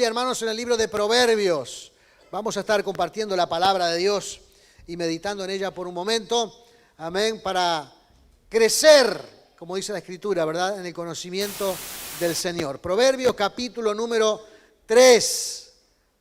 Hermanos, en el libro de Proverbios vamos a estar compartiendo la palabra de Dios y meditando en ella por un momento, amén, para crecer, como dice la Escritura, ¿verdad?, en el conocimiento del Señor. Proverbios capítulo número 3,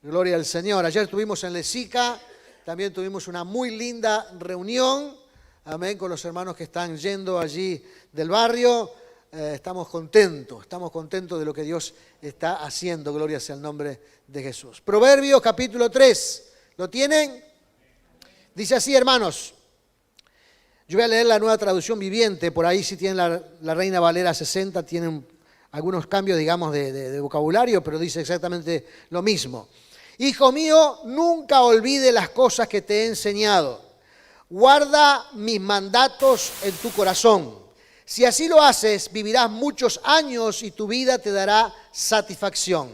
gloria al Señor. Ayer estuvimos en Lezica, también tuvimos una muy linda reunión, amén, con los hermanos que están yendo allí del barrio. Estamos contentos de lo que Dios está haciendo, gloria sea el nombre de Jesús. Proverbios capítulo 3, ¿lo tienen? Dice así, hermanos, yo voy a leer la Nueva Traducción Viviente, por ahí si tienen la Reina Valera 60, tienen algunos cambios, digamos, de vocabulario, pero dice exactamente lo mismo. Hijo mío, nunca olvide las cosas que te he enseñado, guarda mis mandatos en tu corazón. Si así lo haces, vivirás muchos años y tu vida te dará satisfacción.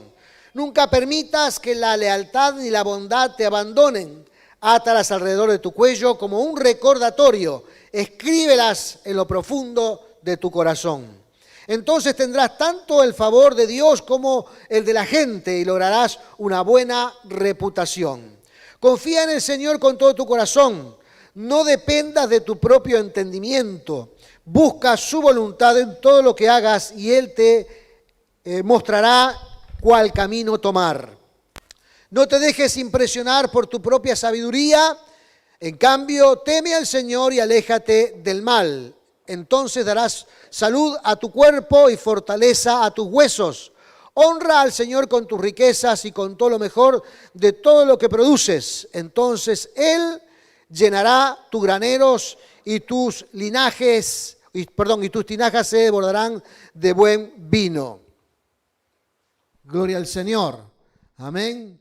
Nunca permitas que la lealtad ni la bondad te abandonen. Átalas alrededor de tu cuello como un recordatorio. Escríbelas en lo profundo de tu corazón. Entonces tendrás tanto el favor de Dios como el de la gente y lograrás una buena reputación. Confía en el Señor con todo tu corazón. No dependas de tu propio entendimiento. Busca su voluntad en todo lo que hagas y Él te mostrará cuál camino tomar. No te dejes impresionar por tu propia sabiduría. En cambio, teme al Señor y aléjate del mal. Entonces darás salud a tu cuerpo y fortaleza a tus huesos. Honra al Señor con tus riquezas y con todo lo mejor de todo lo que produces. Entonces Él llenará tus graneros y tus tinajas se desbordarán de buen vino. Gloria al Señor. Amén.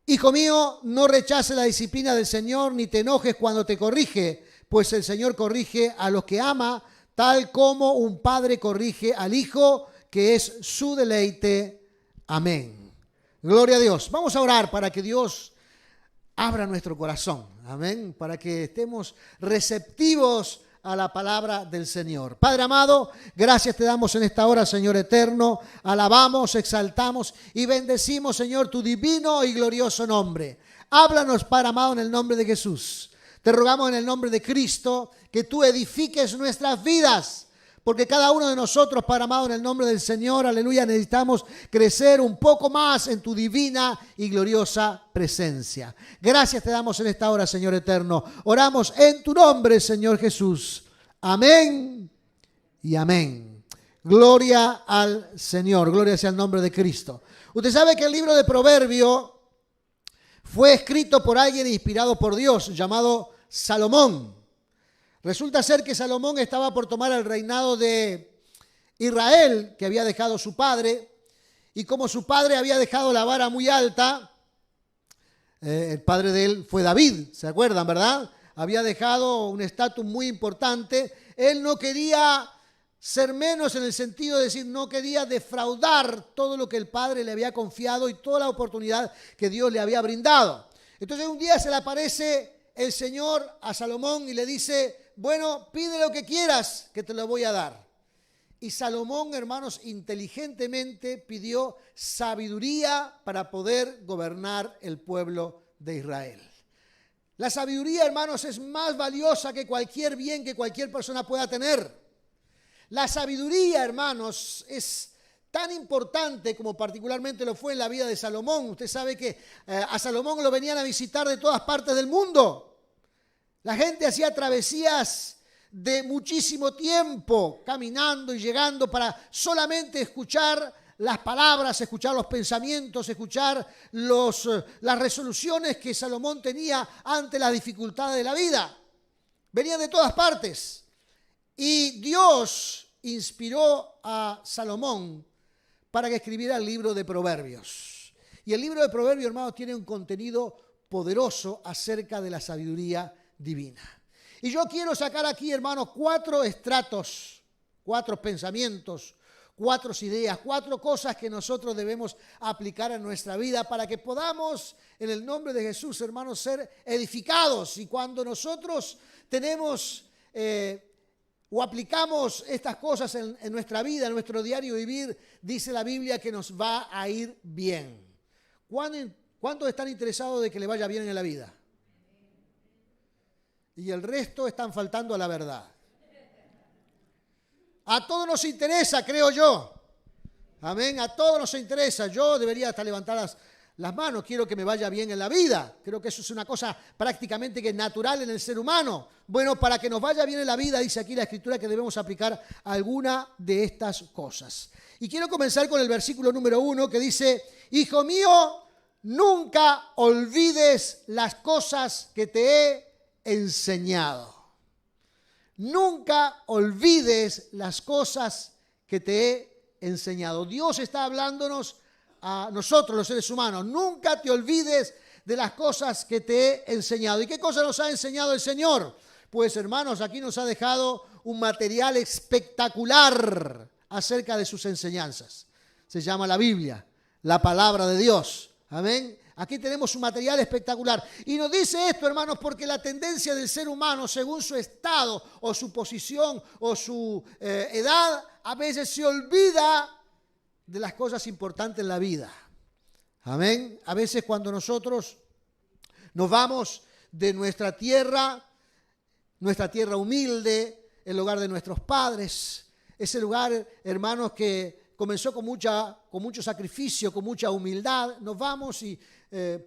Hijo mío, no rechaces la disciplina del Señor, ni te enojes cuando te corrige, pues el Señor corrige a los que ama, tal como un padre corrige al hijo, que es su deleite. Amén. Gloria a Dios. Vamos a orar para que Dios abra nuestro corazón, amén, para que estemos receptivos a la palabra del Señor. Padre amado, gracias te damos en esta hora, Señor eterno. Alabamos, exaltamos y bendecimos, Señor, tu divino y glorioso nombre. Háblanos, Padre amado, en el nombre de Jesús. Te rogamos en el nombre de Cristo que tú edifiques nuestras vidas. Porque cada uno de nosotros, Padre amado, en el nombre del Señor, aleluya, necesitamos crecer un poco más en tu divina y gloriosa presencia. Gracias te damos en esta hora, Señor eterno. Oramos en tu nombre, Señor Jesús. Amén y amén. Gloria al Señor, gloria sea el nombre de Cristo. Usted sabe que el libro de Proverbios fue escrito por alguien inspirado por Dios, llamado Salomón. Resulta ser que Salomón estaba por tomar el reinado de Israel, que había dejado su padre, y como su padre había dejado la vara muy alta, el padre de él fue David, ¿se acuerdan, verdad? Había dejado un estatus muy importante. Él no quería ser menos en el sentido de decir, no quería defraudar todo lo que el padre le había confiado y toda la oportunidad que Dios le había brindado. Entonces un día se le aparece el Señor a Salomón y le dice, bueno, pide lo que quieras, que te lo voy a dar. Y Salomón, hermanos, inteligentemente pidió sabiduría para poder gobernar el pueblo de Israel. La sabiduría, hermanos, es más valiosa que cualquier bien que cualquier persona pueda tener. La sabiduría, hermanos, es tan importante como particularmente lo fue en la vida de Salomón. Usted sabe que a Salomón lo venían a visitar de todas partes del mundo. La gente hacía travesías de muchísimo tiempo caminando y llegando para solamente escuchar las palabras, escuchar los pensamientos, escuchar las resoluciones que Salomón tenía ante las dificultades de la vida. Venían de todas partes. Y Dios inspiró a Salomón para que escribiera el libro de Proverbios. Y el libro de Proverbios, hermanos, tiene un contenido poderoso acerca de la sabiduría divina. Y yo quiero sacar aquí, hermanos, 4 estratos, 4 pensamientos, 4 ideas, 4 cosas que nosotros debemos aplicar en nuestra vida para que podamos, en el nombre de Jesús, hermanos, ser edificados. Y cuando nosotros tenemos o aplicamos estas cosas en nuestra vida, en nuestro diario vivir, dice la Biblia que nos va a ir bien. ¿Cuántos están interesados de que le vaya bien en la vida? Y el resto están faltando a la verdad. A todos nos interesa, creo yo. Amén, a todos nos interesa. Yo debería hasta levantar las manos, quiero que me vaya bien en la vida. Creo que eso es una cosa prácticamente que es natural en el ser humano. Bueno, para que nos vaya bien en la vida, dice aquí la Escritura que debemos aplicar alguna de estas cosas. Y quiero comenzar con el versículo número 1 que dice: Hijo mío, nunca olvides las cosas que te he enseñado. Nunca olvides las cosas que te he enseñado. Dios está hablándonos a nosotros, los seres humanos. Nunca te olvides de las cosas que te he enseñado. ¿Y qué cosa nos ha enseñado el Señor? Pues, hermanos, aquí nos ha dejado un material espectacular acerca de sus enseñanzas. Se llama la Biblia, la palabra de Dios. Amén. Aquí tenemos un material espectacular. Y nos dice esto, hermanos, porque la tendencia del ser humano, según su estado o su posición o su edad, a veces se olvida de las cosas importantes en la vida. Amén. A veces cuando nosotros nos vamos de nuestra tierra humilde, el hogar de nuestros padres, ese lugar, hermanos, que comenzó con mucho sacrificio, con mucha humildad, nos vamos y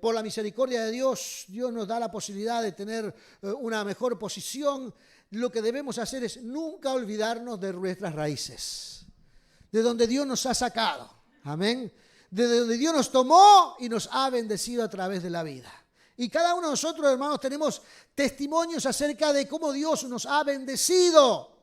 por la misericordia de Dios, Dios nos da la posibilidad de tener una mejor posición. Lo que debemos hacer es nunca olvidarnos de nuestras raíces, de donde Dios nos ha sacado, amén, de donde Dios nos tomó y nos ha bendecido a través de la vida. Y cada uno de nosotros, hermanos, tenemos testimonios acerca de cómo Dios nos ha bendecido,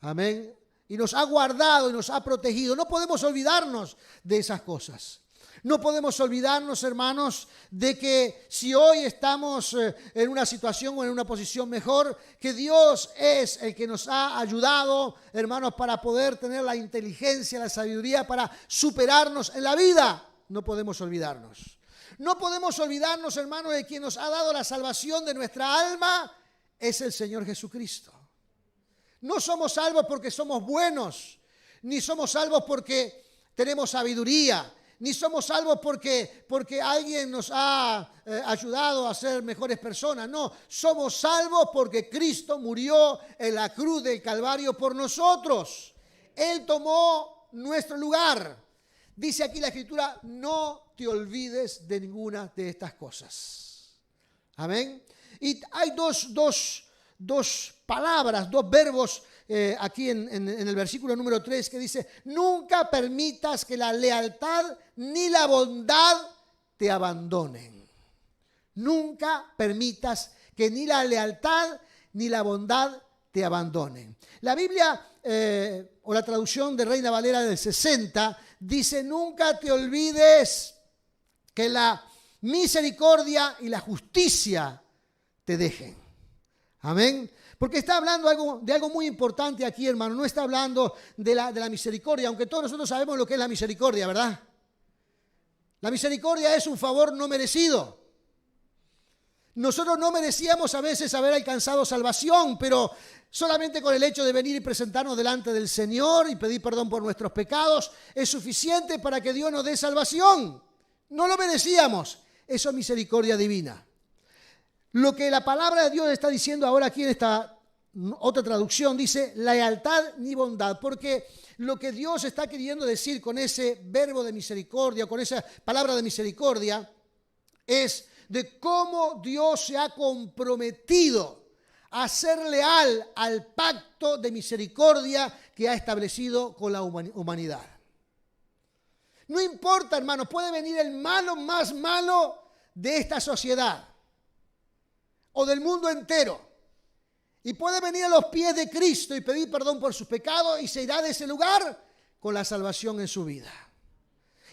amén, y nos ha guardado y nos ha protegido. No podemos olvidarnos de esas cosas. No podemos olvidarnos, hermanos, de que si hoy estamos en una situación o en una posición mejor, que Dios es el que nos ha ayudado, hermanos, para poder tener la inteligencia, la sabiduría para superarnos en la vida. No podemos olvidarnos. No podemos olvidarnos, hermanos, de quien nos ha dado la salvación de nuestra alma, es el Señor Jesucristo. No somos salvos porque somos buenos, ni somos salvos porque tenemos sabiduría, ni somos salvos porque alguien nos ha ayudado a ser mejores personas. No, somos salvos porque Cristo murió en la cruz del Calvario por nosotros. Él tomó nuestro lugar. Dice aquí la Escritura: no te olvides de ninguna de estas cosas. Amén. Y hay dos palabras, dos verbos aquí en el versículo número 3 que dice: nunca permitas que la lealtad ni la bondad te abandonen. Nunca permitas que ni la lealtad ni la bondad te abandonen. La Biblia o la traducción de Reina Valera del 60 dice: nunca te olvides que la misericordia y la justicia te dejen. Amén. Porque está hablando de algo muy importante aquí, hermano. No está hablando de la misericordia, aunque todos nosotros sabemos lo que es la misericordia, ¿verdad? La misericordia es un favor no merecido. Nosotros no merecíamos a veces haber alcanzado salvación, pero solamente con el hecho de venir y presentarnos delante del Señor y pedir perdón por nuestros pecados es suficiente para que Dios nos dé salvación. No lo merecíamos. Eso es misericordia divina. Lo que la palabra de Dios está diciendo ahora aquí en esta otra traducción dice: lealtad ni bondad, porque lo que Dios está queriendo decir con ese verbo de misericordia, con esa palabra de misericordia, es de cómo Dios se ha comprometido a ser leal al pacto de misericordia que ha establecido con la humanidad. No importa, hermano, puede venir el malo más malo de esta sociedad o del mundo entero, y puede venir a los pies de Cristo y pedir perdón por sus pecados y se irá de ese lugar con la salvación en su vida.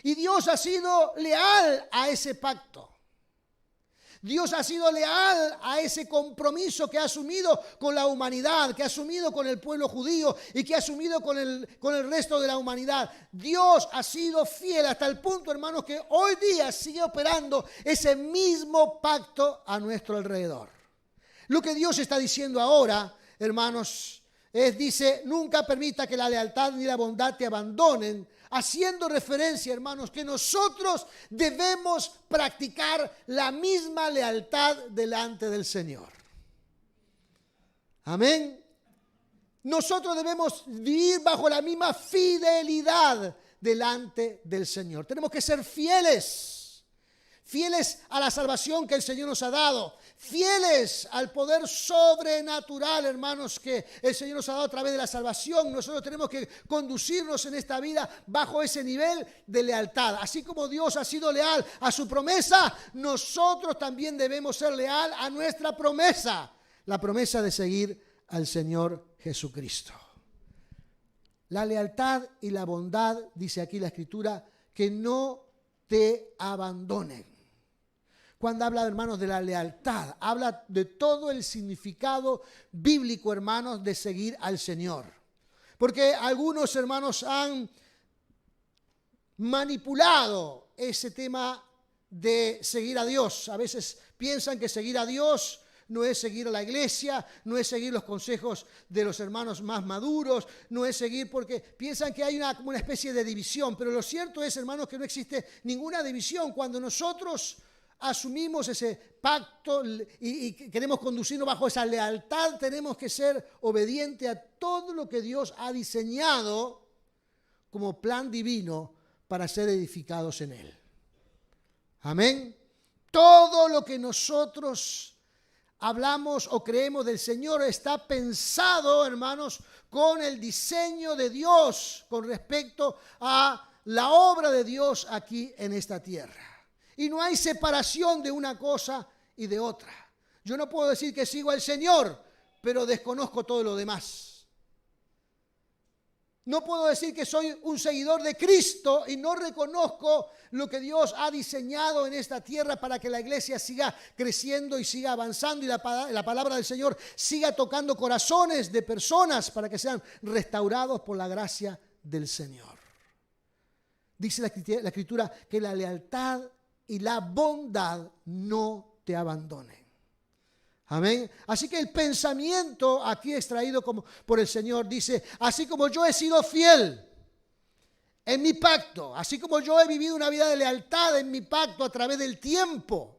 Y Dios ha sido leal a ese pacto. Dios ha sido leal a ese compromiso que ha asumido con la humanidad, que ha asumido con el pueblo judío y que ha asumido con el resto de la humanidad. Dios ha sido fiel hasta el punto, hermanos, que hoy día sigue operando ese mismo pacto a nuestro alrededor. Lo que Dios está diciendo ahora, hermanos, dice, nunca permita que la lealtad ni la bondad te abandonen, haciendo referencia, hermanos, que nosotros debemos practicar la misma lealtad delante del Señor. Amén. Nosotros debemos vivir bajo la misma fidelidad delante del Señor. Tenemos que ser fieles a la salvación que el Señor nos ha dado, fieles al poder sobrenatural, hermanos, que el Señor nos ha dado a través de la salvación. Nosotros tenemos que conducirnos en esta vida bajo ese nivel de lealtad. Así como Dios ha sido leal a su promesa, nosotros también debemos ser leal a nuestra promesa, la promesa de seguir al Señor Jesucristo. La lealtad y la bondad, dice aquí la Escritura, que no te abandonen. Cuando habla, hermanos, de la lealtad, habla de todo el significado bíblico, hermanos, de seguir al Señor. Porque algunos, hermanos, han manipulado ese tema de seguir a Dios. A veces piensan que seguir a Dios no es seguir a la iglesia, no es seguir los consejos de los hermanos más maduros, no es seguir porque piensan que hay como una especie de división. Pero lo cierto es, hermanos, que no existe ninguna división. Cuando nosotros asumimos ese pacto y queremos conducirnos bajo esa lealtad, tenemos que ser obedientes a todo lo que Dios ha diseñado como plan divino para ser edificados en Él. Amén. Todo lo que nosotros hablamos o creemos del Señor está pensado, hermanos, con el diseño de Dios con respecto a la obra de Dios aquí en esta tierra. Y no hay separación de una cosa y de otra. Yo no puedo decir que sigo al Señor, pero desconozco todo lo demás. No puedo decir que soy un seguidor de Cristo y no reconozco lo que Dios ha diseñado en esta tierra para que la iglesia siga creciendo y siga avanzando y la palabra del Señor siga tocando corazones de personas para que sean restaurados por la gracia del Señor. Dice la Escritura que la lealtad y la bondad no te abandonen. Amén. Así que el pensamiento aquí extraído por el Señor dice, así como yo he sido fiel en mi pacto, así como yo he vivido una vida de lealtad en mi pacto a través del tiempo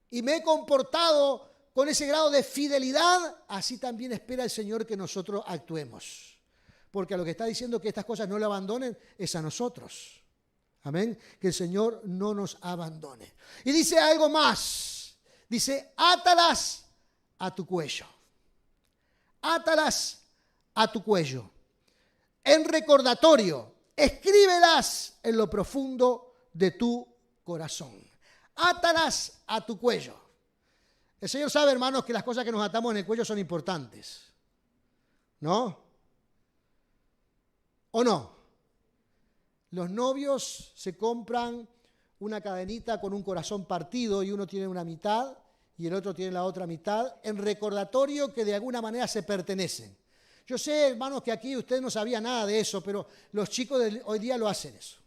y me he comportado con ese grado de fidelidad, así también espera el Señor que nosotros actuemos. Porque a lo que está diciendo que estas cosas no le abandonen es a nosotros. Amén. Que el Señor no nos abandone. Y dice algo más. Dice, átalas a tu cuello. Átalas a tu cuello. En recordatorio, escríbelas en lo profundo de tu corazón. Átalas a tu cuello. El Señor sabe, hermanos, que las cosas que nos atamos en el cuello son importantes. ¿No? ¿O no? Los novios se compran una cadenita con un corazón partido y uno tiene una mitad y el otro tiene la otra mitad, en recordatorio que de alguna manera se pertenecen. Yo sé, hermanos, que aquí usted no sabía nada de eso, pero los chicos de hoy día lo hacen eso.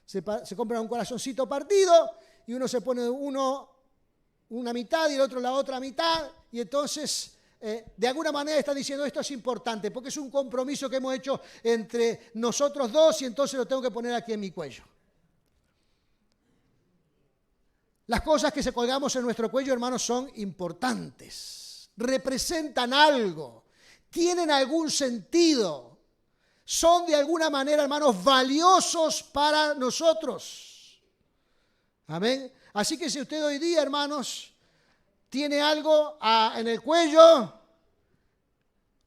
Se compran un corazoncito partido y uno se pone una mitad y el otro la otra mitad y entonces de alguna manera están diciendo esto es importante porque es un compromiso que hemos hecho entre nosotros dos y entonces lo tengo que poner aquí en mi cuello. Las cosas que se colgamos en nuestro cuello, hermanos, son importantes. Representan algo. Tienen algún sentido. Son de alguna manera, hermanos, valiosos para nosotros. Amén. Así que si usted hoy día, hermanos, tiene algo en el cuello,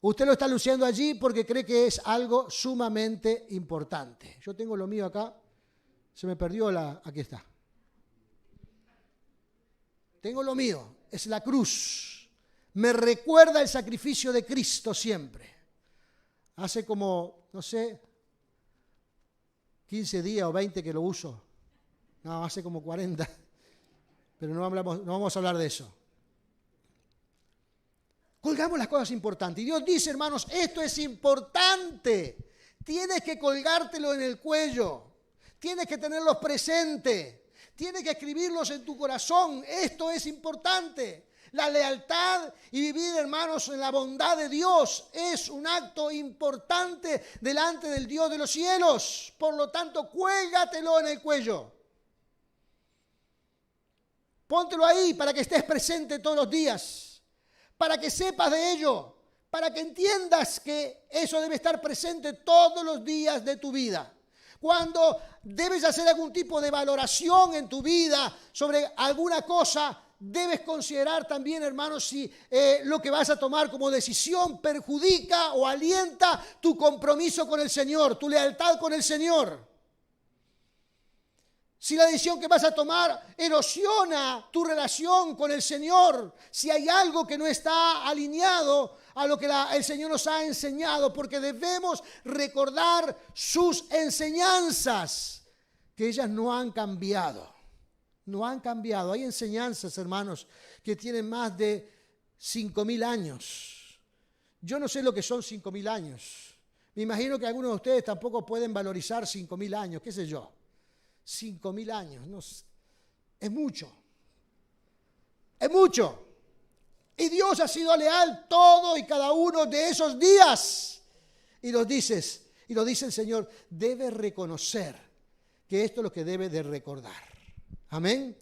usted lo está luciendo allí porque cree que es algo sumamente importante. Yo tengo lo mío acá. Se me perdió aquí está. Tengo lo mío, es la cruz. Me recuerda el sacrificio de Cristo siempre. Hace como, no sé, 15 días o 20 que lo uso. No, hace como 40. Pero no vamos a hablar de eso. Colgamos las cosas importantes. Y Dios dice, hermanos, esto es importante. Tienes que colgártelo en el cuello. Tienes que tenerlos presentes. Tienes que escribirlos en tu corazón. Esto es importante. La lealtad y vivir, hermanos, en la bondad de Dios es un acto importante delante del Dios de los cielos. Por lo tanto, cuélgatelo en el cuello. Póntelo ahí para que estés presente todos los días, para que sepas de ello, para que entiendas que eso debe estar presente todos los días de tu vida. Cuando debes hacer algún tipo de valoración en tu vida sobre alguna cosa, debes considerar también, hermanos, si lo que vas a tomar como decisión perjudica o alienta tu compromiso con el Señor, tu lealtad con el Señor. Si la decisión que vas a tomar erosiona tu relación con el Señor, si hay algo que no está alineado a lo que el Señor nos ha enseñado, porque debemos recordar sus enseñanzas, que ellas no han cambiado. No han cambiado. Hay enseñanzas, hermanos, que tienen más de 5.000 años. Yo no sé lo que son 5.000 años. Me imagino que algunos de ustedes tampoco pueden valorizar 5.000 años, qué sé yo. 5.000 años, no, es mucho. Es mucho. Y Dios ha sido leal todo y cada uno de esos días. Y lo dice el Señor, debe reconocer que esto es lo que debe de recordar. Amén.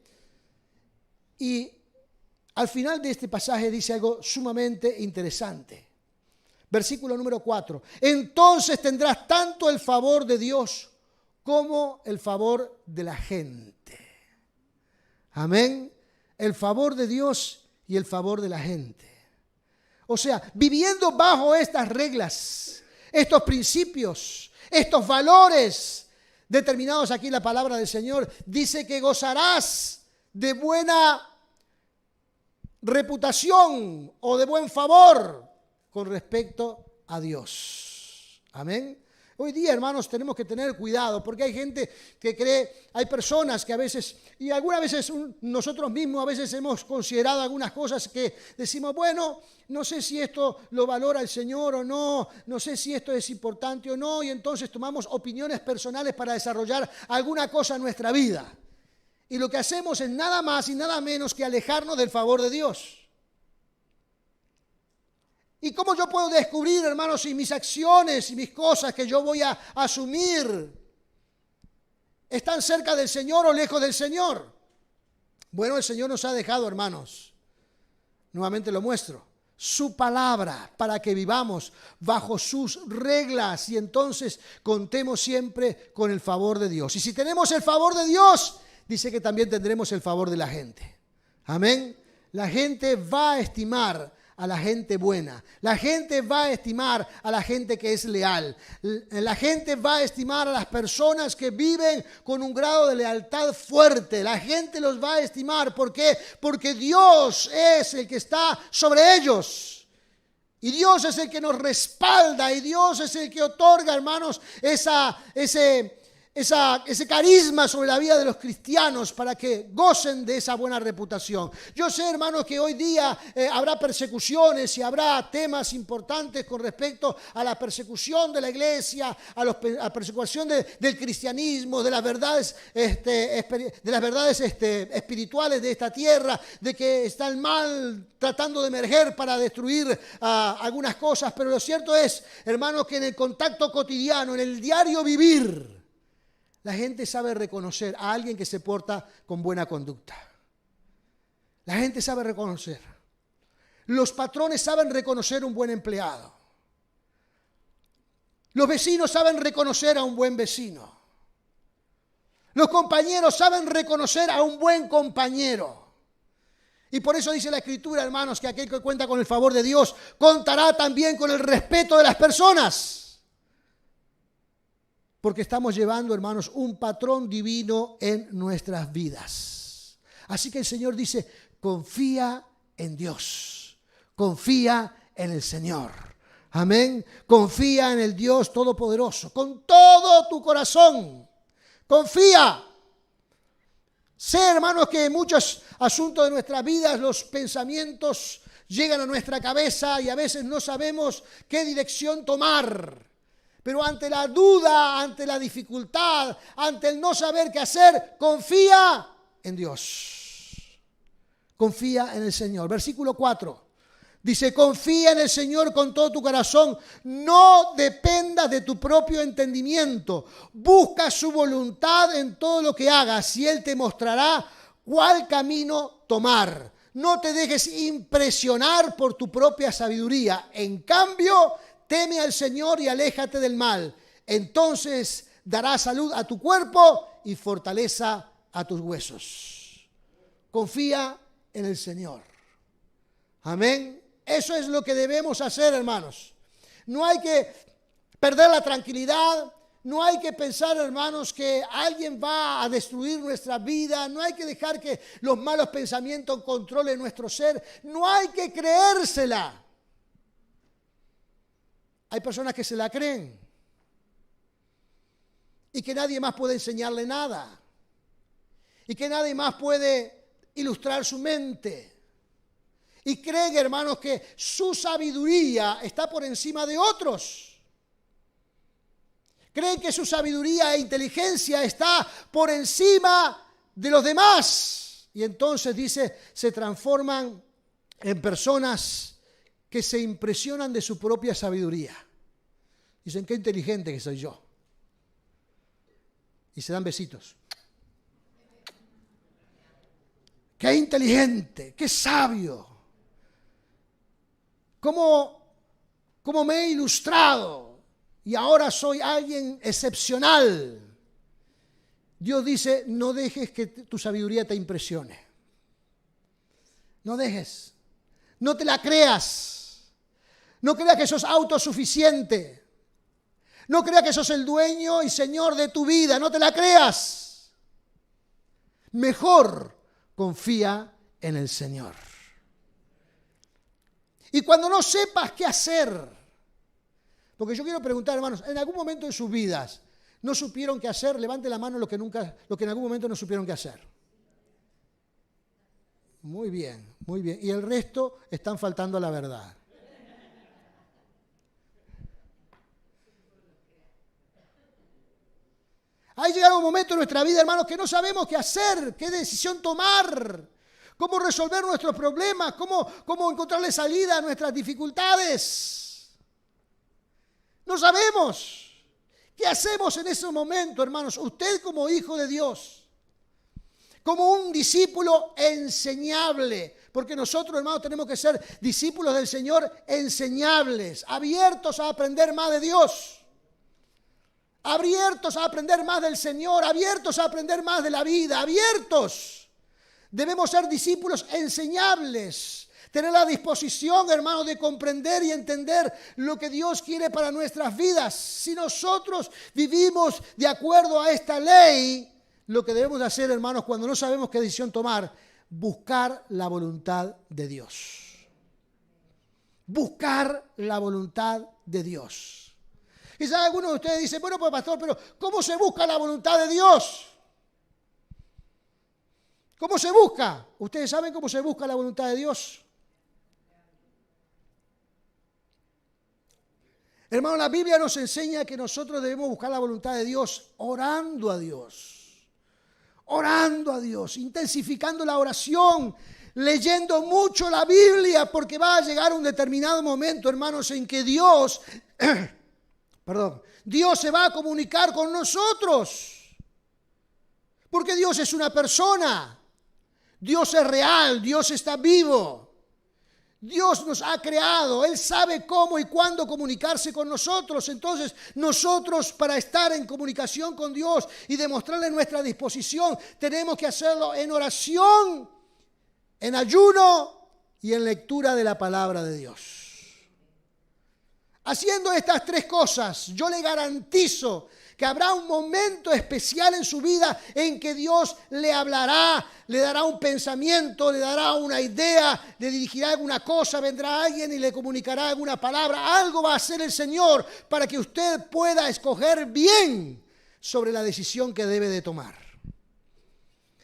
Y al final de este pasaje dice algo sumamente interesante. Versículo número 4. Entonces tendrás tanto el favor de Dios como el favor de la gente. Amén. El favor de Dios y el favor de la gente. O sea, viviendo bajo estas reglas, estos principios, estos valores determinados aquí en la palabra del Señor, dice que gozarás de buena reputación o de buen favor con respecto a Dios. Amén. Hoy día, hermanos, tenemos que tener cuidado porque hay gente que cree, hay personas que a veces, y algunas veces nosotros mismos a veces hemos considerado algunas cosas que decimos, bueno, no sé si esto lo valora el Señor o no, no sé si esto es importante o no, y entonces tomamos opiniones personales para desarrollar alguna cosa en nuestra vida. Y lo que hacemos es nada más y nada menos que alejarnos del favor de Dios. ¿Y cómo yo puedo descubrir, hermanos, si mis acciones y mis cosas que yo voy a asumir están cerca del Señor o lejos del Señor? Bueno, el Señor nos ha dejado, hermanos, nuevamente lo muestro, su palabra para que vivamos bajo sus reglas y entonces contemos siempre con el favor de Dios. Y si tenemos el favor de Dios, dice que también tendremos el favor de la gente. Amén. La gente va a estimar a la gente buena. La gente va a estimar a la gente que es leal. La gente va a estimar a las personas que viven con un grado de lealtad fuerte. La gente los va a estimar. ¿Por qué? Porque Dios es el que está sobre ellos. Y Dios es el que nos respalda. Y Dios es el que otorga, hermanos, ese carisma sobre la vida de los cristianos para que gocen de esa buena reputación. Yo sé, hermanos, que hoy día habrá persecuciones y habrá temas importantes con respecto a la persecución de la iglesia, a la persecución del cristianismo, de las verdades, espirituales de esta tierra, de que está el mal tratando de emerger para destruir algunas cosas. Pero lo cierto es, hermanos, que en el contacto cotidiano, en el diario vivir, la gente sabe reconocer a alguien que se porta con buena conducta. La gente sabe reconocer. Los patrones saben reconocer un buen empleado. Los vecinos saben reconocer a un buen vecino. Los compañeros saben reconocer a un buen compañero. Y por eso dice la Escritura, hermanos, que aquel que cuenta con el favor de Dios contará también con el respeto de las personas. Porque estamos llevando, hermanos, un patrón divino en nuestras vidas. Así que el Señor dice, confía en Dios. Confía en el Señor. Amén. Confía en el Dios Todopoderoso. Con todo tu corazón. Confía. Sé, hermanos, que en muchos asuntos de nuestras vidas los pensamientos llegan a nuestra cabeza y a veces no sabemos qué dirección tomar. Pero ante la duda, ante la dificultad, ante el no saber qué hacer, confía en Dios. Confía en el Señor. Versículo 4. Dice, confía en el Señor con todo tu corazón. No dependas de tu propio entendimiento. Busca su voluntad en todo lo que hagas y Él te mostrará cuál camino tomar. No te dejes impresionar por tu propia sabiduría. En cambio, teme al Señor y aléjate del mal. Entonces dará salud a tu cuerpo y fortaleza a tus huesos. Confía en el Señor. Amén. Eso es lo que debemos hacer, hermanos. No hay que perder la tranquilidad. No hay que pensar, hermanos, que alguien va a destruir nuestra vida. No hay que dejar que los malos pensamientos controlen nuestro ser. No hay que creérsela. Hay personas que se la creen y que nadie más puede enseñarle nada y que nadie más puede ilustrar su mente. Y creen, hermanos, que su sabiduría está por encima de otros. Creen que su sabiduría e inteligencia está por encima de los demás. Y entonces, dice, se transforman en personas que se impresionan de su propia sabiduría. Dicen, qué inteligente que soy yo. Y se dan besitos. Qué inteligente, qué sabio. ¿Cómo me he ilustrado? Y ahora soy alguien excepcional. Dios dice, no dejes que tu sabiduría te impresione. No dejes. No te la creas. No creas que sos autosuficiente. No creas que sos el dueño y señor de tu vida. No te la creas. Mejor confía en el Señor. Y cuando no sepas qué hacer, porque yo quiero preguntar, hermanos, en algún momento de sus vidas no supieron qué hacer, levante la mano lo que en algún momento no supieron qué hacer. Muy bien, muy bien. Y el resto están faltando a la verdad. Hay llegado un momento en nuestra vida, hermanos, que no sabemos qué hacer, qué decisión tomar. Cómo resolver nuestros problemas, cómo encontrarle salida a nuestras dificultades. No sabemos. ¿Qué hacemos en ese momento, hermanos? Usted como hijo de Dios, como un discípulo enseñable, porque nosotros, hermanos, tenemos que ser discípulos del Señor enseñables, abiertos a aprender más de Dios, abiertos a aprender más del Señor, abiertos a aprender más de la vida, abiertos. Debemos ser discípulos enseñables, tener la disposición, hermanos, de comprender y entender lo que Dios quiere para nuestras vidas. Si nosotros vivimos de acuerdo a esta ley, lo que debemos hacer, hermanos, cuando no sabemos qué decisión tomar, buscar la voluntad de Dios. Buscar la voluntad de Dios. Quizás algunos de ustedes dicen, bueno, pues pastor, pero ¿cómo se busca la voluntad de Dios? ¿Cómo se busca? ¿Ustedes saben cómo se busca la voluntad de Dios? Hermano, la Biblia nos enseña que nosotros debemos buscar la voluntad de Dios orando a Dios. Orando a Dios, intensificando la oración, leyendo mucho la Biblia, porque va a llegar un determinado momento, hermanos, en que Dios se va a comunicar con nosotros. Porque Dios es una persona. Dios es real, Dios está vivo. Dios nos ha creado, Él sabe cómo y cuándo comunicarse con nosotros. Entonces, nosotros para estar en comunicación con Dios y demostrarle nuestra disposición, tenemos que hacerlo en oración, en ayuno y en lectura de la palabra de Dios. Haciendo estas tres cosas, yo le garantizo que habrá un momento especial en su vida en que Dios le hablará, le dará un pensamiento, le dará una idea, le dirigirá alguna cosa, vendrá alguien y le comunicará alguna palabra. Algo va a hacer el Señor para que usted pueda escoger bien sobre la decisión que debe de tomar.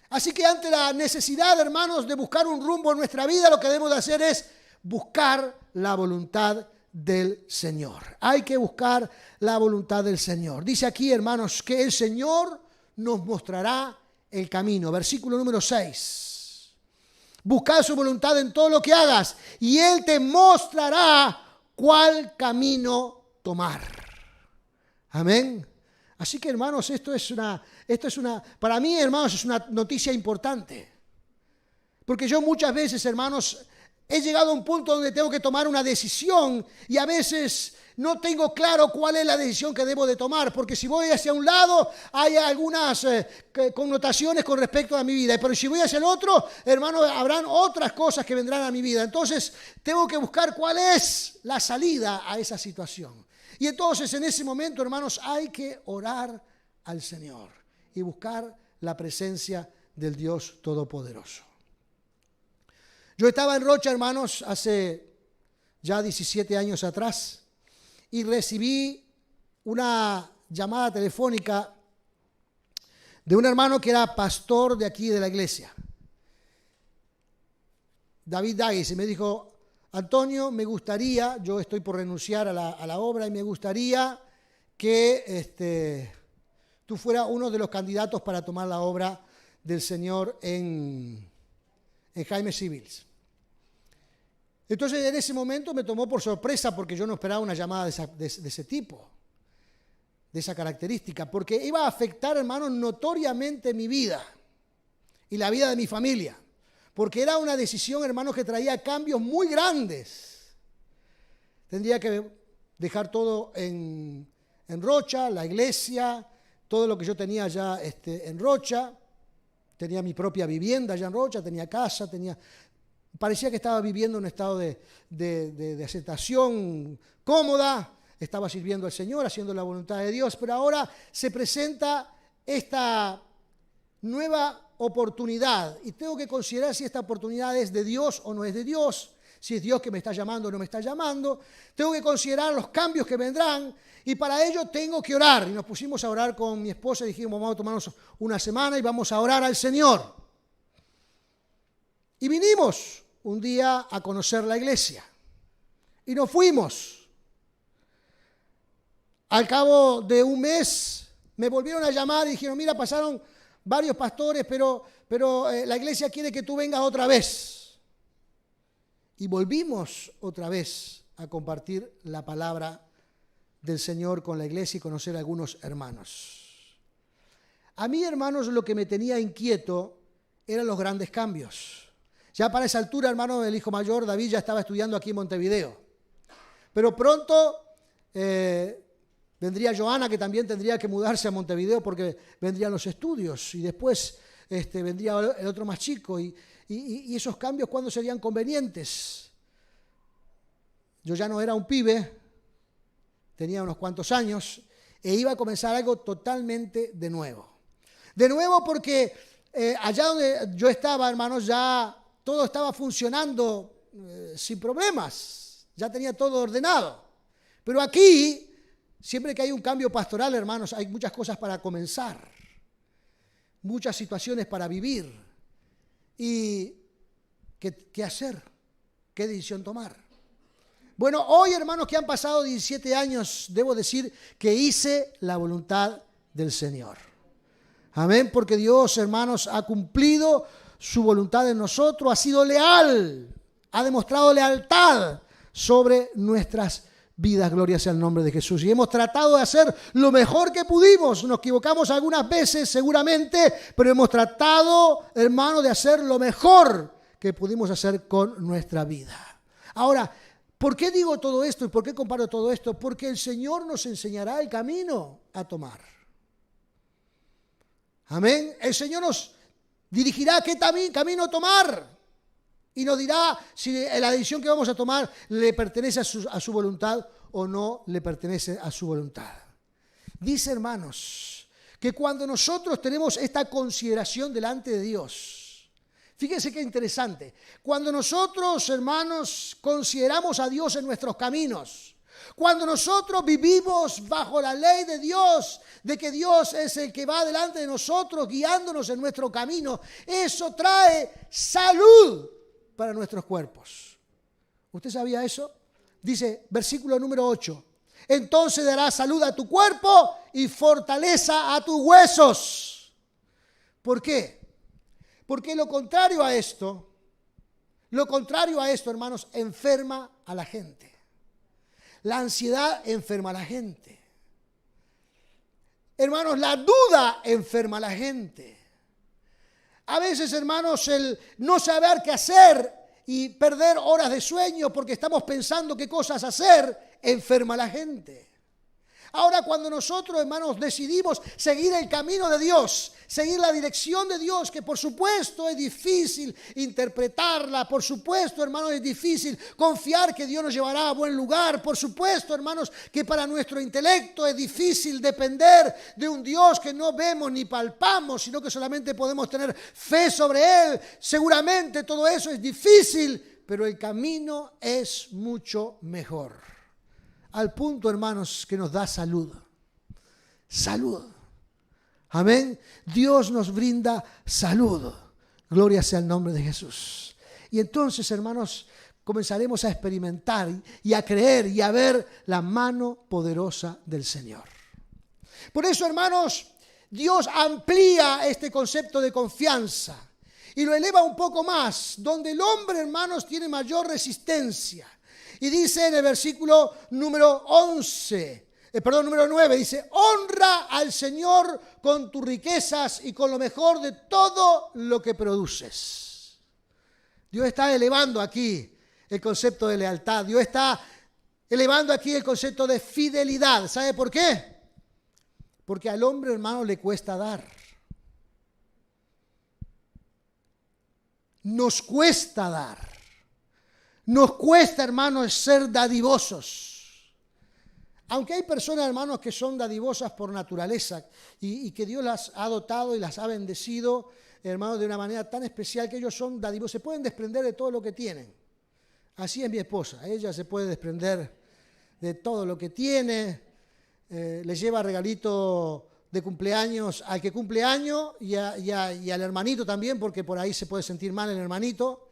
Así que ante la necesidad, hermanos, de buscar un rumbo en nuestra vida, lo que debemos de hacer es buscar la voluntad del Señor. Hay que buscar la voluntad del Señor. Dice aquí, hermanos, que el Señor nos mostrará el camino. Versículo número 6. Busca su voluntad en todo lo que hagas y Él te mostrará cuál camino tomar. Amén. Así que, hermanos, para mí, hermanos, es una noticia importante. Porque yo muchas veces, hermanos, he llegado a un punto donde tengo que tomar una decisión y a veces no tengo claro cuál es la decisión que debo de tomar, porque si voy hacia un lado hay algunas connotaciones con respecto a mi vida, pero si voy hacia el otro, hermano, habrán otras cosas que vendrán a mi vida. Entonces tengo que buscar cuál es la salida a esa situación. Y entonces en ese momento, hermanos, hay que orar al Señor y buscar la presencia del Dios Todopoderoso. Yo estaba en Rocha, hermanos, hace ya 17 años atrás y recibí una llamada telefónica de un hermano que era pastor de aquí de la iglesia, David Dagues, y me dijo: Antonio, me gustaría, yo estoy por renunciar a la obra y me gustaría que tú fueras uno de los candidatos para tomar la obra del Señor en Jaime Civils. Entonces en ese momento me tomó por sorpresa porque yo no esperaba una llamada de ese tipo, de esa característica, porque iba a afectar, hermanos, notoriamente mi vida y la vida de mi familia, porque era una decisión, hermanos, que traía cambios muy grandes. Tendría que dejar todo en Rocha, la iglesia, todo lo que yo tenía allá en Rocha. Tenía mi propia vivienda allá en Rocha, tenía casa, parecía que estaba viviendo en un estado de aceptación cómoda, estaba sirviendo al Señor, haciendo la voluntad de Dios, pero ahora se presenta esta nueva oportunidad y tengo que considerar si esta oportunidad es de Dios o no es de Dios, si es Dios que me está llamando o no me está llamando. Tengo que considerar los cambios que vendrán y para ello tengo que orar. Y nos pusimos a orar con mi esposa y dijimos: vamos a tomarnos una semana y vamos a orar al Señor. Y vinimos un día a conocer la iglesia y nos fuimos. Al cabo de un mes me volvieron a llamar y dijeron: mira, pasaron varios pastores, pero la iglesia quiere que tú vengas otra vez. Y volvimos otra vez a compartir la palabra del Señor con la iglesia y conocer a algunos hermanos. A mí, hermanos, lo que me tenía inquieto eran los grandes cambios. Ya para esa altura, hermano, el hijo mayor, David, ya estaba estudiando aquí en Montevideo. Pero pronto vendría Joana, que también tendría que mudarse a Montevideo porque vendrían los estudios. Y después vendría el otro más chico. Y esos cambios, ¿cuándo serían convenientes? Yo ya no era un pibe, tenía unos cuantos años, e iba a comenzar algo totalmente de nuevo. De nuevo porque allá donde yo estaba, hermanos, ya todo estaba funcionando sin problemas, ya tenía todo ordenado. Pero aquí, siempre que hay un cambio pastoral, hermanos, hay muchas cosas para comenzar, muchas situaciones para vivir. ¿Y qué hacer? ¿Qué decisión tomar? Bueno, hoy, hermanos, que han pasado 17 años, debo decir que hice la voluntad del Señor. Amén, porque Dios, hermanos, ha cumplido su voluntad en nosotros, ha sido leal, ha demostrado lealtad sobre nuestras vidas. Gloria sea el nombre de Jesús. Y hemos tratado de hacer lo mejor que pudimos. Nos equivocamos algunas veces, seguramente, pero hemos tratado, hermano, de hacer lo mejor que pudimos hacer con nuestra vida. Ahora, ¿por qué digo todo esto y por qué comparo todo esto? Porque el Señor nos enseñará el camino a tomar. Amén. El Señor nos dirigirá qué camino tomar. Y nos dirá si la decisión que vamos a tomar le pertenece a su voluntad o no le pertenece a su voluntad. Dice, hermanos, que cuando nosotros tenemos esta consideración delante de Dios, fíjense qué interesante, cuando nosotros, hermanos, consideramos a Dios en nuestros caminos, cuando nosotros vivimos bajo la ley de Dios, de que Dios es el que va delante de nosotros, guiándonos en nuestro camino, eso trae salud para nuestros cuerpos. ¿Usted sabía eso? Dice, versículo número 8. Entonces dará salud a tu cuerpo y fortaleza a tus huesos. ¿Por qué? Porque lo contrario a esto, Lo contrario a esto, hermanos, enferma a la gente. La ansiedad enferma a la gente. Hermanos, la duda enferma a la gente. A veces, hermanos, el no saber qué hacer y perder horas de sueño porque estamos pensando qué cosas hacer, enferma a la gente. Ahora, cuando nosotros, hermanos, decidimos seguir el camino de Dios, seguir la dirección de Dios, que por supuesto es difícil interpretarla, por supuesto, hermanos, es difícil confiar que Dios nos llevará a buen lugar, por supuesto, hermanos, que para nuestro intelecto es difícil depender de un Dios que no vemos ni palpamos, sino que solamente podemos tener fe sobre Él. Seguramente todo eso es difícil, pero el camino es mucho mejor. Al punto, hermanos, que nos da salud. Salud. Amén. Dios nos brinda salud. Gloria sea el nombre de Jesús. Y entonces, hermanos, comenzaremos a experimentar y a creer y a ver la mano poderosa del Señor. Por eso, hermanos, Dios amplía este concepto de confianza y lo eleva un poco más, donde el hombre, hermanos, tiene mayor resistencia. Y dice en el versículo número 9, dice, honra al Señor con tus riquezas y con lo mejor de todo lo que produces. Dios está elevando aquí el concepto de lealtad. Dios está elevando aquí el concepto de fidelidad. ¿Sabe por qué? Porque al hombre, hermano, le cuesta dar. Nos cuesta dar. Nos cuesta, hermanos, ser dadivosos. Aunque hay personas, hermanos, que son dadivosas por naturaleza y que Dios las ha dotado y las ha bendecido, hermanos, de una manera tan especial que ellos son dadivosos. Se pueden desprender de todo lo que tienen. Así es mi esposa. Ella se puede desprender de todo lo que tiene. Le lleva regalito de cumpleaños al que cumple año y al hermanito también, porque por ahí se puede sentir mal el hermanito.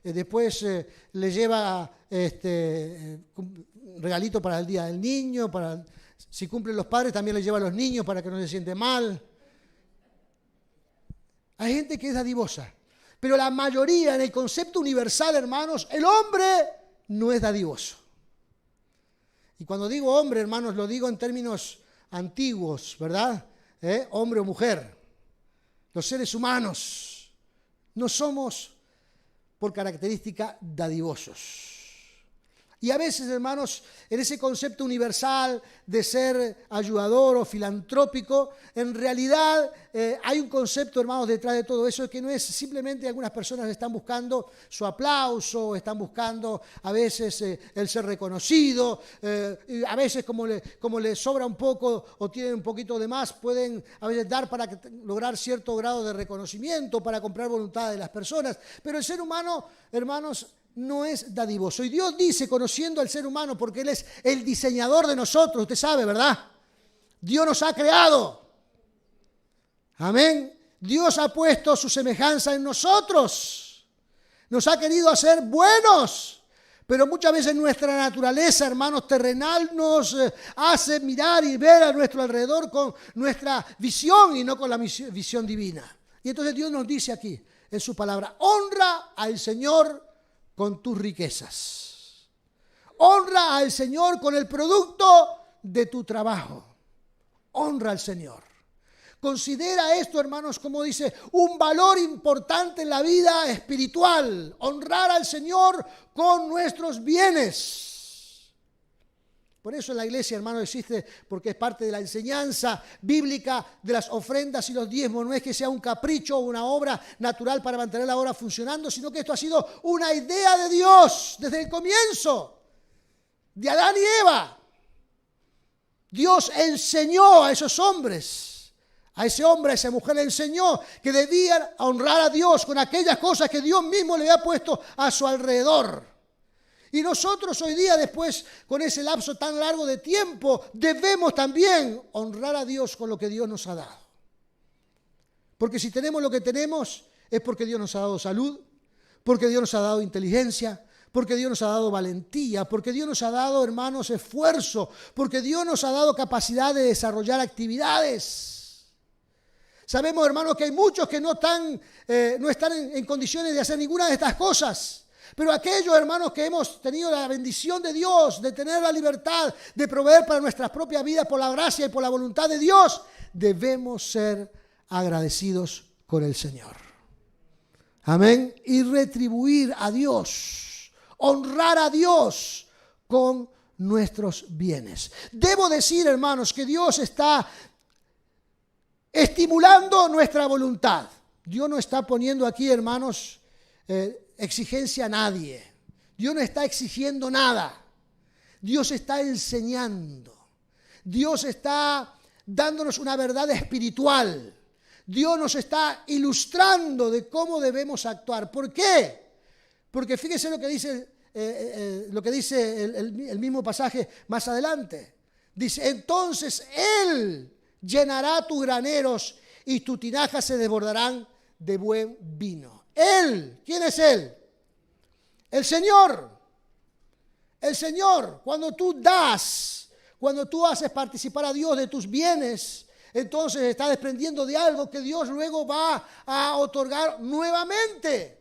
Después le lleva regalito para el día del niño, si cumplen los padres también le lleva a los niños para que no se siente mal. Hay gente que es dadivosa, pero la mayoría en el concepto universal, hermanos, el hombre no es dadivoso. Y cuando digo hombre, hermanos, lo digo en términos antiguos, ¿verdad? Hombre o mujer. Los seres humanos no somos por característica dadivosos. Y a veces, hermanos, en ese concepto universal de ser ayudador o filantrópico, en realidad hay un concepto, hermanos, detrás de todo eso que no es simplemente algunas personas están buscando su aplauso, están buscando a veces el ser reconocido, y a veces como les sobra un poco o tienen un poquito de más, pueden a veces dar para lograr cierto grado de reconocimiento, para comprar voluntad de las personas. Pero el ser humano, hermanos, no es dadivoso. Y Dios dice, conociendo al ser humano, porque Él es el diseñador de nosotros, usted sabe, ¿verdad? Dios nos ha creado. Amén. Dios ha puesto su semejanza en nosotros. Nos ha querido hacer buenos. Pero muchas veces nuestra naturaleza, hermanos, terrenal nos hace mirar y ver a nuestro alrededor con nuestra visión y no con la visión divina. Y entonces Dios nos dice aquí, en su palabra, honra al Señor con tus riquezas. Honra al Señor con el producto de tu trabajo. Honra al Señor. Considera esto, hermanos, como dice, un valor importante en la vida espiritual. Honrar al Señor con nuestros bienes. Por eso en la iglesia, hermano, existe, porque es parte de la enseñanza bíblica de las ofrendas y los diezmos. No es que sea un capricho o una obra natural para mantener la obra funcionando, sino que esto ha sido una idea de Dios desde el comienzo, de Adán y Eva. Dios enseñó a esos hombres, a ese hombre, a esa mujer, le enseñó que debían honrar a Dios con aquellas cosas que Dios mismo le había puesto a su alrededor. Y nosotros hoy día, después, con ese lapso tan largo de tiempo, debemos también honrar a Dios con lo que Dios nos ha dado. Porque si tenemos lo que tenemos, es porque Dios nos ha dado salud, porque Dios nos ha dado inteligencia, porque Dios nos ha dado valentía, porque Dios nos ha dado, hermanos, esfuerzo, porque Dios nos ha dado capacidad de desarrollar actividades. Sabemos, hermanos, que hay muchos que no están en condiciones de hacer ninguna de estas cosas. Pero aquellos, hermanos, que hemos tenido la bendición de Dios, de tener la libertad de proveer para nuestras propias vidas por la gracia y por la voluntad de Dios, debemos ser agradecidos con el Señor. Amén. Y retribuir a Dios, honrar a Dios con nuestros bienes. Debo decir, hermanos, que Dios está estimulando nuestra voluntad. Dios no está poniendo aquí, hermanos, exigencia a nadie. Dios no está exigiendo nada. Dios está enseñando. Dios está dándonos una verdad espiritual. Dios nos está ilustrando de cómo debemos actuar. ¿Por qué? Porque fíjese lo que dice, el mismo pasaje más adelante. Dice, entonces Él llenará tus graneros y tus tinajas se desbordarán de buen vino. Él, ¿quién es Él? El Señor. El Señor. Cuando tú das, cuando tú haces participar a Dios de tus bienes, entonces está desprendiendo de algo que Dios luego va a otorgar nuevamente.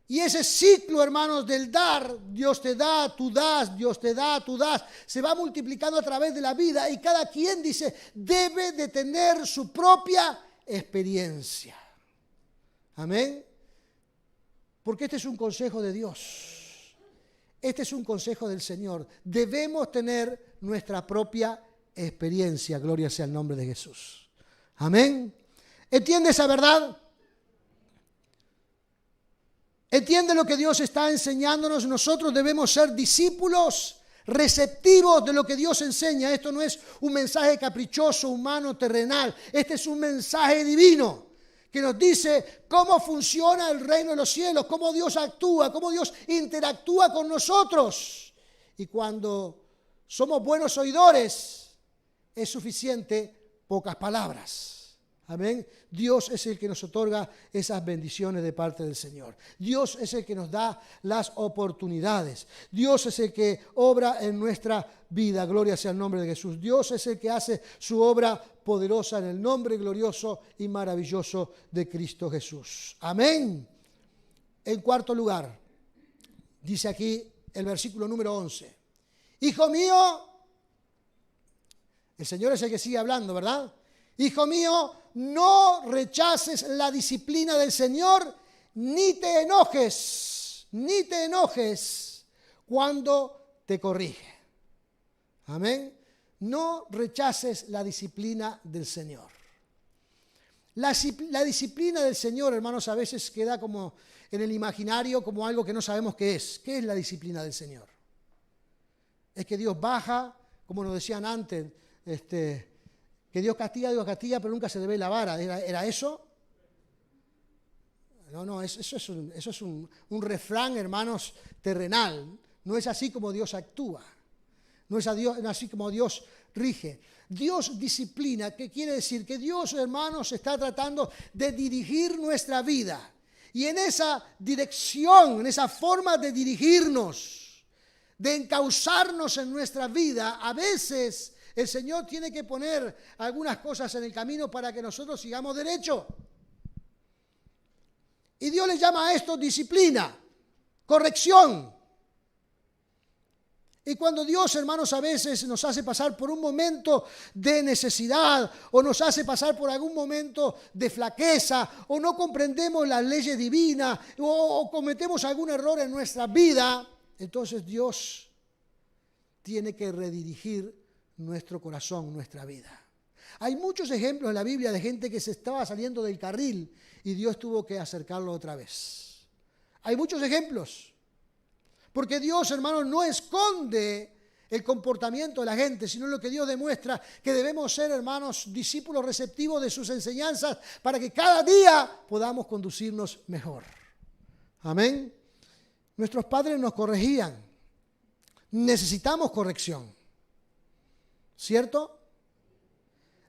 Y ese ciclo, hermanos, del dar, Dios te da, tú das, Dios te da, tú das, se va multiplicando a través de la vida y cada quien, dice, debe de tener su propia experiencia. Amén. Porque este es un consejo de Dios. Este es un consejo del Señor. Debemos tener nuestra propia experiencia. Gloria sea el nombre de Jesús. Amén. ¿Entiende esa verdad? ¿Entiende lo que Dios está enseñándonos? Nosotros debemos ser discípulos receptivos de lo que Dios enseña. Esto no es un mensaje caprichoso, humano, terrenal. Este es un mensaje divino que nos dice cómo funciona el reino de los cielos, cómo Dios actúa, cómo Dios interactúa con nosotros. Y cuando somos buenos oidores, es suficiente pocas palabras. Amén. Dios es el que nos otorga esas bendiciones de parte del Señor. Dios es el que nos da las oportunidades. Dios es el que obra en nuestra vida. Gloria sea el nombre de Jesús. Dios es el que hace su obra poderosa en el nombre glorioso y maravilloso de Cristo Jesús. Amén. En cuarto lugar, dice aquí el versículo número 11. Hijo mío, el Señor es el que sigue hablando, ¿verdad? Hijo mío, no rechaces la disciplina del Señor, ni te enojes cuando te corrige. Amén. No rechaces la disciplina del Señor. La disciplina del Señor, hermanos, a veces queda como en el imaginario como algo que no sabemos qué es. ¿Qué es la disciplina del Señor? Es que Dios baja, como nos decían antes, que Dios castiga, pero nunca se le ve la vara. ¿Era eso? No, eso es un refrán, hermanos, terrenal. No es así como Dios actúa. No es así como Dios rige. Dios disciplina, ¿qué quiere decir? Que Dios, hermanos, está tratando de dirigir nuestra vida. Y en esa dirección, en esa forma de dirigirnos, de encauzarnos en nuestra vida, a veces el Señor tiene que poner algunas cosas en el camino para que nosotros sigamos derecho. Y Dios le llama a esto disciplina, corrección. Y cuando Dios, hermanos, a veces nos hace pasar por un momento de necesidad o nos hace pasar por algún momento de flaqueza o no comprendemos las leyes divinas o cometemos algún error en nuestra vida, entonces Dios tiene que redirigir nuestro corazón, nuestra vida. Hay muchos ejemplos en la Biblia de gente que se estaba saliendo del carril y Dios tuvo que acercarlo otra vez. Hay muchos ejemplos. Porque Dios, hermanos, no esconde el comportamiento de la gente, sino lo que Dios demuestra que debemos ser, hermanos, discípulos receptivos de sus enseñanzas para que cada día podamos conducirnos mejor. Amén. Nuestros padres nos corregían. Necesitamos corrección. ¿Cierto?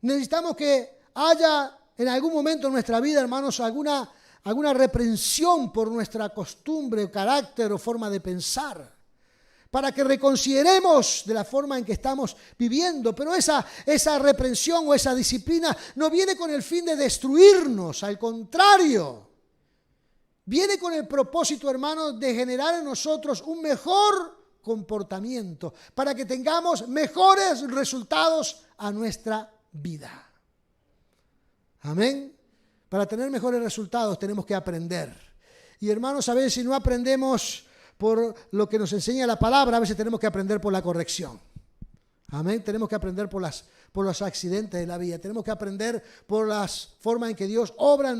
Necesitamos que haya en algún momento en nuestra vida, hermanos, alguna reprensión por nuestra costumbre, carácter o forma de pensar. para que reconsideremos de la forma en que estamos viviendo. Pero esa reprensión o esa disciplina no viene con el fin de destruirnos, al contrario. Viene con el propósito, hermanos, de generar en nosotros un mejor comportamiento, para que tengamos mejores resultados a nuestra vida. Amén. Para tener mejores resultados tenemos que aprender. Y hermanos, a veces si no aprendemos por lo que nos enseña la palabra, a veces tenemos que aprender por la corrección. Amén. Tenemos que aprender por los accidentes de la vida. Tenemos que aprender por las formas en que Dios obra en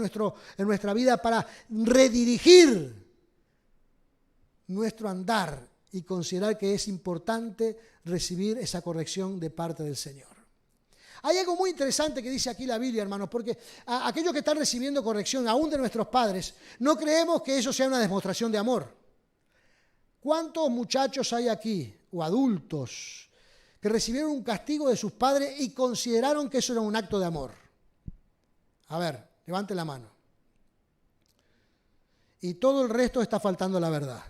nuestra vida para redirigir nuestro andar y considerar que es importante recibir esa corrección de parte del Señor. Hay algo muy interesante que dice aquí la Biblia, hermanos, porque aquellos que están recibiendo corrección, aún de nuestros padres, no creemos que eso sea una demostración de amor. ¿Cuántos muchachos hay aquí, o adultos, que recibieron un castigo de sus padres y consideraron que eso era un acto de amor? A ver, levante la mano. Y todo el resto está faltando a la verdad.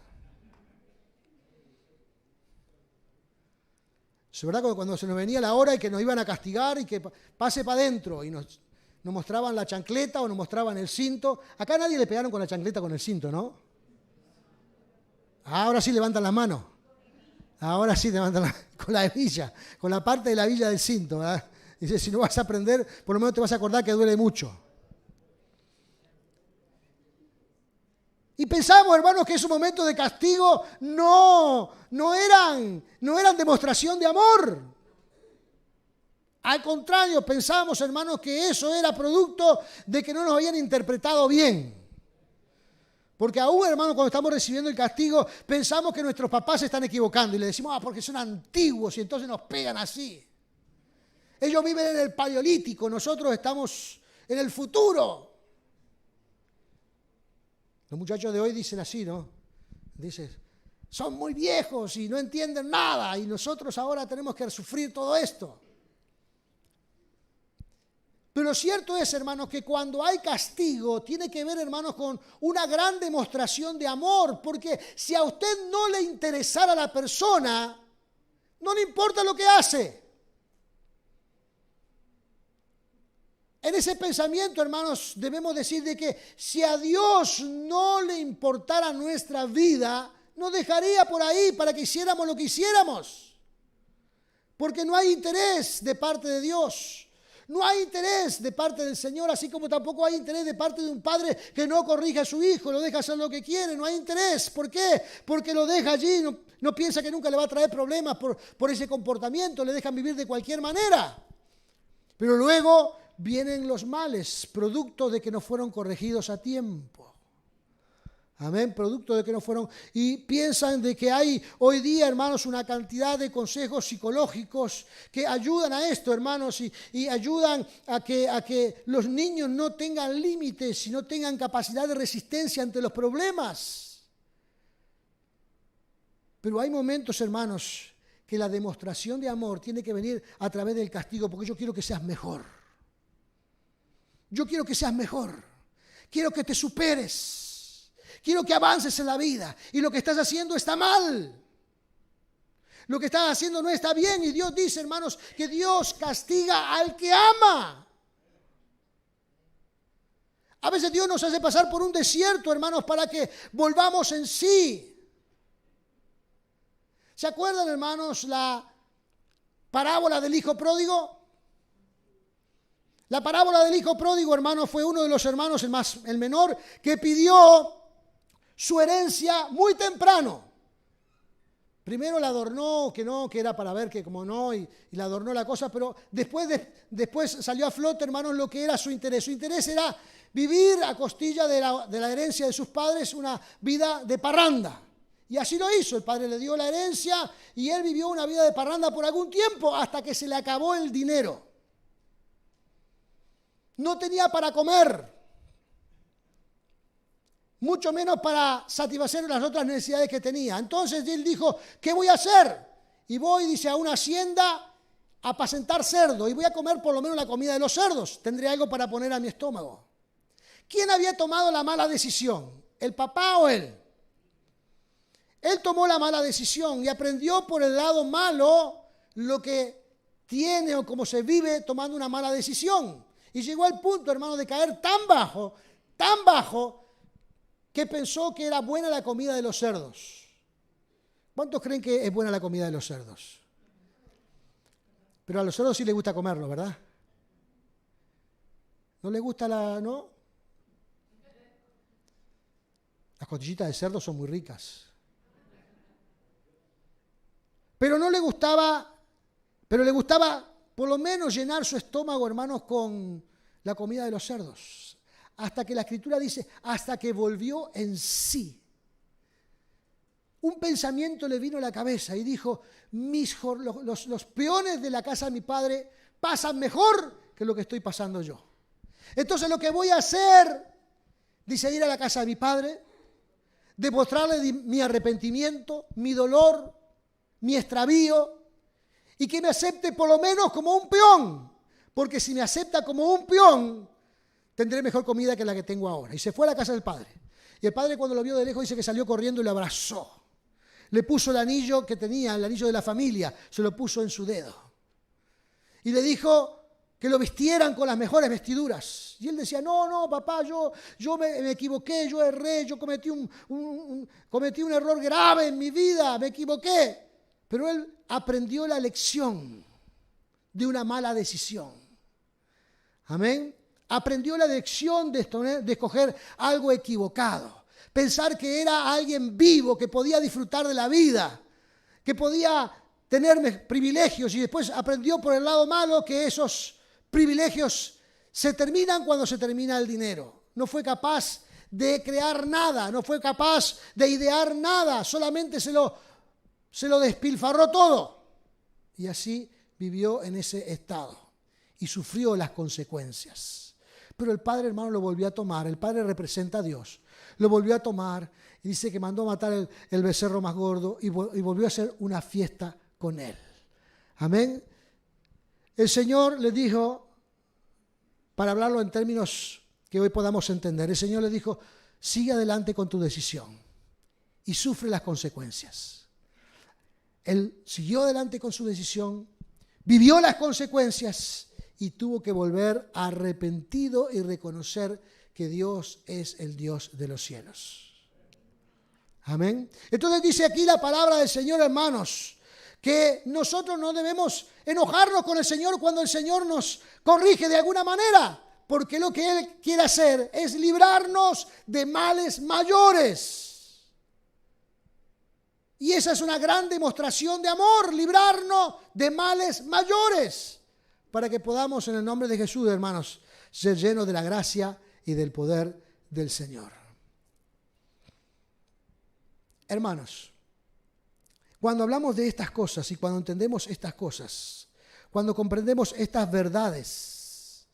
Es verdad que cuando se nos venía la hora y que nos iban a castigar y que pase para adentro y nos mostraban la chancleta o nos mostraban el cinto. Acá a nadie le pegaron con la chancleta con el cinto, ¿no? Ahora sí levantan las manos. Ahora sí levantan con la hebilla, con la parte de la hebilla del cinto, ¿verdad? Dice, si no vas a aprender, por lo menos te vas a acordar que duele mucho. Y pensamos, hermanos, que esos momentos de castigo no eran demostración de amor. Al contrario, pensamos, hermanos, que eso era producto de que no nos habían interpretado bien. Porque aún, hermanos, cuando estamos recibiendo el castigo, pensamos que nuestros papás se están equivocando. Y le decimos, porque son antiguos y entonces nos pegan así. Ellos viven en el paleolítico, nosotros estamos en el futuro. Los muchachos de hoy dicen así, ¿no? Dicen, son muy viejos y no entienden nada y nosotros ahora tenemos que sufrir todo esto. Pero lo cierto es, hermanos, que cuando hay castigo tiene que ver, hermanos, con una gran demostración de amor, porque si a usted no le interesara la persona, no le importa lo que hace. En ese pensamiento, hermanos, debemos decir de que si a Dios no le importara nuestra vida, nos dejaría por ahí para que hiciéramos lo que hiciéramos. Porque no hay interés de parte de Dios. No hay interés de parte del Señor, así como tampoco hay interés de parte de un padre que no corrige a su hijo, lo deja hacer lo que quiere. No hay interés. ¿Por qué? Porque lo deja allí, no piensa que nunca le va a traer problemas por ese comportamiento, le dejan vivir de cualquier manera. Pero luego vienen los males, producto de que no fueron corregidos a tiempo. Amén, producto de que no fueron. Y piensan de que hay hoy día, hermanos, una cantidad de consejos psicológicos que ayudan a esto, hermanos, y ayudan a que los niños no tengan límites y no tengan capacidad de resistencia ante los problemas. Pero hay momentos, hermanos, que la demostración de amor tiene que venir a través del castigo, porque yo quiero que seas mejor. Yo quiero que seas mejor. Quiero que te superes. Quiero que avances en la vida. Y lo que estás haciendo está mal. Lo que estás haciendo no está bien. Y Dios dice, hermanos, que Dios castiga al que ama. A veces Dios nos hace pasar por un desierto, hermanos, para que volvamos en sí. ¿Se acuerdan, hermanos, la parábola del hijo pródigo? La parábola del hijo pródigo, hermano, fue uno de los hermanos, el menor, que pidió su herencia muy temprano. Primero la adornó, que era para ver que como no, y la adornó la cosa, pero después salió a flote, hermanos, lo que era su interés. Su interés era vivir a costilla de la herencia de sus padres una vida de parranda. Y así lo hizo. El padre le dio la herencia y él vivió una vida de parranda por algún tiempo hasta que se le acabó el dinero. No tenía para comer, mucho menos para satisfacer las otras necesidades que tenía. Entonces él dijo, ¿qué voy a hacer? Y voy, dice, a una hacienda a apacentar cerdo y voy a comer por lo menos la comida de los cerdos. Tendré algo para poner a mi estómago. ¿Quién había tomado la mala decisión? ¿El papá o él? Él tomó la mala decisión y aprendió por el lado malo lo que tiene o cómo se vive tomando una mala decisión. Y llegó al punto, hermano, de caer tan bajo, que pensó que era buena la comida de los cerdos. ¿Cuántos creen que es buena la comida de los cerdos? Pero a los cerdos sí les gusta comerlo, ¿verdad? ¿No les gusta no? Las costillitas de cerdo son muy ricas. Pero le gustaba por lo menos llenar su estómago, hermanos, con la comida de los cerdos. Hasta que la Escritura dice, hasta que volvió en sí. Un pensamiento le vino a la cabeza y dijo, los peones de la casa de mi padre pasan mejor que lo que estoy pasando yo. Entonces lo que voy a hacer, dice, ir a la casa de mi padre, demostrarle mi arrepentimiento, mi dolor, mi extravío, y que me acepte por lo menos como un peón, porque si me acepta como un peón, tendré mejor comida que la que tengo ahora. Y se fue a la casa del padre. Y el padre, cuando lo vio de lejos, dice que salió corriendo y lo abrazó. Le puso el anillo que tenía, el anillo de la familia, se lo puso en su dedo. Y le dijo que lo vistieran con las mejores vestiduras. Y él decía, no, papá, yo me equivoqué, yo erré, yo cometí un error grave en mi vida, me equivoqué. Pero él aprendió la lección de una mala decisión. Amén. Aprendió la lección de escoger algo equivocado. Pensar que era alguien vivo, que podía disfrutar de la vida, que podía tener privilegios, y después aprendió por el lado malo que esos privilegios se terminan cuando se termina el dinero. No fue capaz de crear nada, no fue capaz de idear nada, solamente se lo despilfarró todo. Y así vivió en ese estado y sufrió las consecuencias. Pero el padre, hermano, lo volvió a tomar. El padre representa a Dios. Lo volvió a tomar y dice que mandó a matar el becerro más gordo y volvió a hacer una fiesta con él. Amén. El Señor le dijo, para hablarlo en términos que hoy podamos entender, el Señor le dijo, sigue adelante con tu decisión y sufre las consecuencias. Él siguió adelante con su decisión, vivió las consecuencias y tuvo que volver arrepentido y reconocer que Dios es el Dios de los cielos. Amén. Entonces dice aquí la palabra del Señor, hermanos, que nosotros no debemos enojarnos con el Señor cuando el Señor nos corrige de alguna manera, porque lo que Él quiere hacer es librarnos de males mayores. Y esa es una gran demostración de amor, librarnos de males mayores, para que podamos en el nombre de Jesús, hermanos, ser llenos de la gracia y del poder del Señor. Hermanos, cuando hablamos de estas cosas y cuando entendemos estas cosas, cuando comprendemos estas verdades,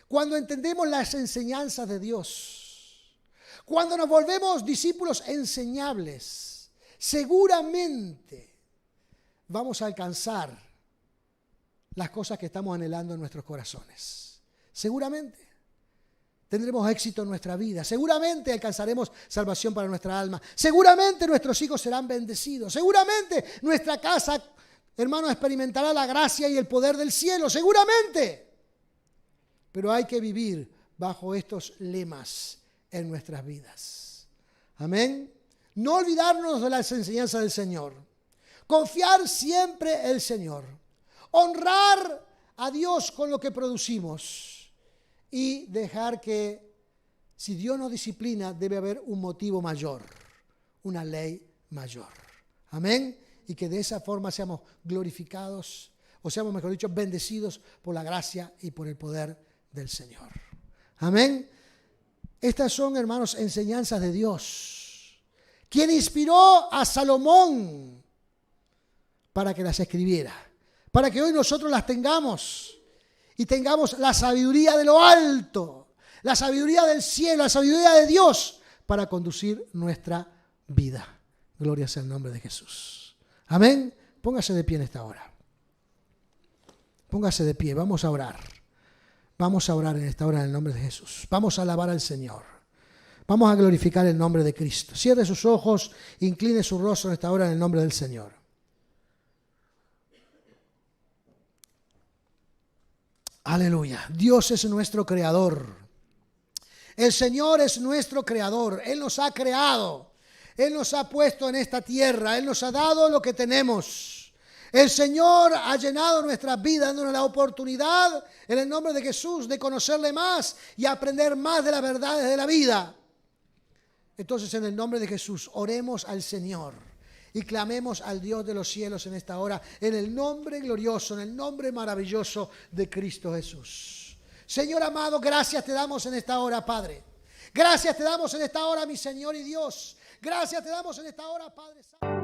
cuando entendemos las enseñanzas de Dios, cuando nos volvemos discípulos enseñables, seguramente vamos a alcanzar las cosas que estamos anhelando en nuestros corazones. Seguramente tendremos éxito en nuestra vida. Seguramente alcanzaremos salvación para nuestra alma. Seguramente nuestros hijos serán bendecidos. Seguramente nuestra casa, hermano, experimentará la gracia y el poder del cielo. Seguramente. Pero hay que vivir bajo estos lemas en nuestras vidas. Amén. No olvidarnos de las enseñanzas del Señor. Confiar siempre en el Señor. Honrar a Dios con lo que producimos. Y dejar que, si Dios nos disciplina, debe haber un motivo mayor, una ley mayor. Amén. Y que de esa forma seamos glorificados, o seamos, mejor dicho, bendecidos por la gracia y por el poder del Señor. Amén. Estas son, hermanos, enseñanzas de Dios, quien inspiró a Salomón para que las escribiera, para que hoy nosotros las tengamos. Y tengamos la sabiduría de lo alto, la sabiduría del cielo, la sabiduría de Dios para conducir nuestra vida. Gloria sea el nombre de Jesús. Amén. Póngase de pie en esta hora. Póngase de pie. Vamos a orar. Vamos a orar en esta hora en el nombre de Jesús. Vamos a alabar al Señor. Vamos a glorificar el nombre de Cristo. Cierre sus ojos, incline su rostro en esta hora en el nombre del Señor. Aleluya. Dios es nuestro creador. El Señor es nuestro creador. Él nos ha creado. Él nos ha puesto en esta tierra. Él nos ha dado lo que tenemos. El Señor ha llenado nuestras vidas, dándonos la oportunidad, en el nombre de Jesús, de conocerle más y aprender más de las verdades de la vida. Entonces, en el nombre de Jesús, oremos al Señor y clamemos al Dios de los cielos en esta hora, en el nombre glorioso, en el nombre maravilloso de Cristo Jesús. Señor amado, gracias te damos en esta hora, Padre. Gracias te damos en esta hora, mi Señor y Dios. Gracias te damos en esta hora, Padre Santo.